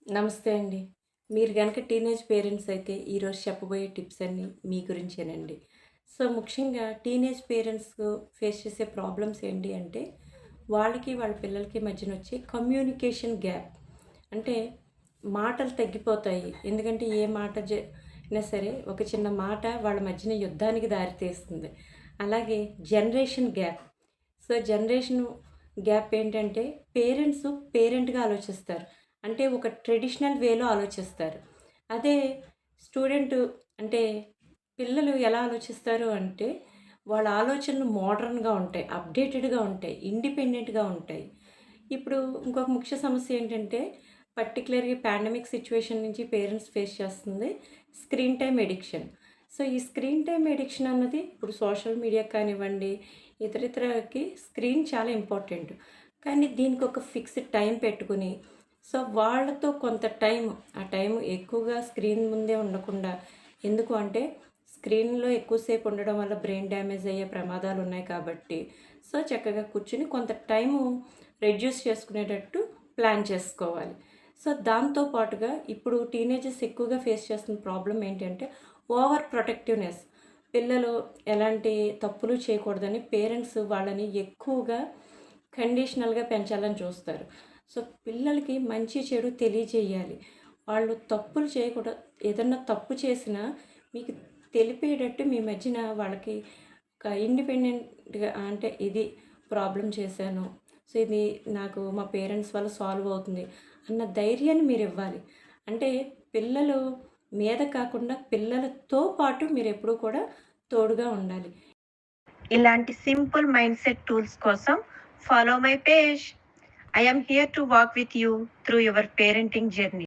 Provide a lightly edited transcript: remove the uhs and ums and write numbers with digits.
నమస్తే అండి. మీరు గనక టీనేజ్ పేరెంట్స్ అయితే ఈరోజు చెప్పబోయే టిప్స్ అన్నీ మీ గురించేనండి. సో, ముఖ్యంగా టీనేజ్ పేరెంట్స్ ఫేస్ చేసే ప్రాబ్లమ్స్ ఏంటి అంటే, వాళ్ళకి వాళ్ళ పిల్లలకి మధ్యనొచ్చే కమ్యూనికేషన్ గ్యాప్. అంటే మాటలు తగ్గిపోతాయి. ఎందుకంటే ఏ మాట అయినా సరే ఒక చిన్న మాట వాళ్ళ మధ్యన యుద్ధానికి దారితీస్తుంది. అలాగే generation gap. So, generation gap ఏంటంటే పేరెంట్‌గా ఆలోచిస్తారు. అంటే ఒక ట్రెడిషనల్ వేలో ఆలోచిస్తారు. అదే స్టూడెంటు అంటే పిల్లలు ఎలా ఆలోచిస్తారు అంటే, వాళ్ళ ఆలోచనలు మోడర్న్‌గా ఉంటాయి. అప్‌డేటెడ్‌గా ఉంటాయి. ఇండిపెండెంట్‌గా ఉంటాయి. ఇప్పుడు ఇంకొక ముఖ్య సమస్య ఏంటంటే, పర్టిక్యులర్‌గా పాండమిక్ సిట్యుయేషన్ నుంచి పేరెంట్స్ ఫేస్ చేస్తుంది స్క్రీన్ టైమ్ ఎడిక్షన్. సో, ఈ స్క్రీన్ టైమ్ ఎడిక్షన్ అన్నది ఇప్పుడు సోషల్ మీడియా కానివ్వండి, ఇతరితరకి స్క్రీన్ చాలా ఇంపార్టెంట్. కానీ దీనికి ఒక ఫిక్స్డ్ టైం పెట్టుకొని, సో, వాళ్ళతో కొంత టైం, ఆ టైం ఎక్కువగా స్క్రీన్ ముందే ఉండకుండా, ఎందుకు అంటే స్క్రీన్‌లో ఎక్కువసేపు ఉండడం వల్ల బ్రెయిన్ డ్యామేజ్ అయ్యే ప్రమాదాలున్నాయి కాబట్టి, సో, చక్కగా కూర్చొని కొంత టైము రెడ్యూస్ చేసుకునేటట్టు ప్లాన్ చేసుకోవాలి. సో, దాంతో పాటుగా ఇప్పుడు టీనేజర్స్ ఎక్కువగా ఫేస్ చేస్తున్న ప్రాబ్లమ్ ఏంటంటే, ఓవర్ ప్రొటెక్టివ్‌నెస్. పిల్లలు ఎలాంటి తప్పులు చేయకూడదని పేరెంట్స్ వాళ్ళని ఎక్కువగా కండిషనల్‌గా పెంచాలని చూస్తారు. సో, పిల్లలకి మంచి, చెడు తెలియజేయాలి. వాళ్ళు తప్పులు చేయకూడదు. ఏదన్నా తప్పు చేసినా మీకు తెలిపేటట్టు మీ మధ్యన వాళ్ళకి ఒక ఇండిపెండెంట్‌గా అంటే ఇది ప్రాబ్లమ్ చేశాను. సో, ఇది నాకు మా పేరెంట్స్ వల్ల సాల్వ్ అవుతుంది అన్న ధైర్యాన్ని మీరివ్వాలి. అంటే పిల్లలు మీద కాకుండా పిల్లలతో పాటు మీరెప్పుడూ కూడా తోడుగా ఉండాలి. ఇలాంటి సింపుల్ మైండ్‌సెట్ టూల్స్ కోసం follow my page. I am here to walk with you through your parenting journey.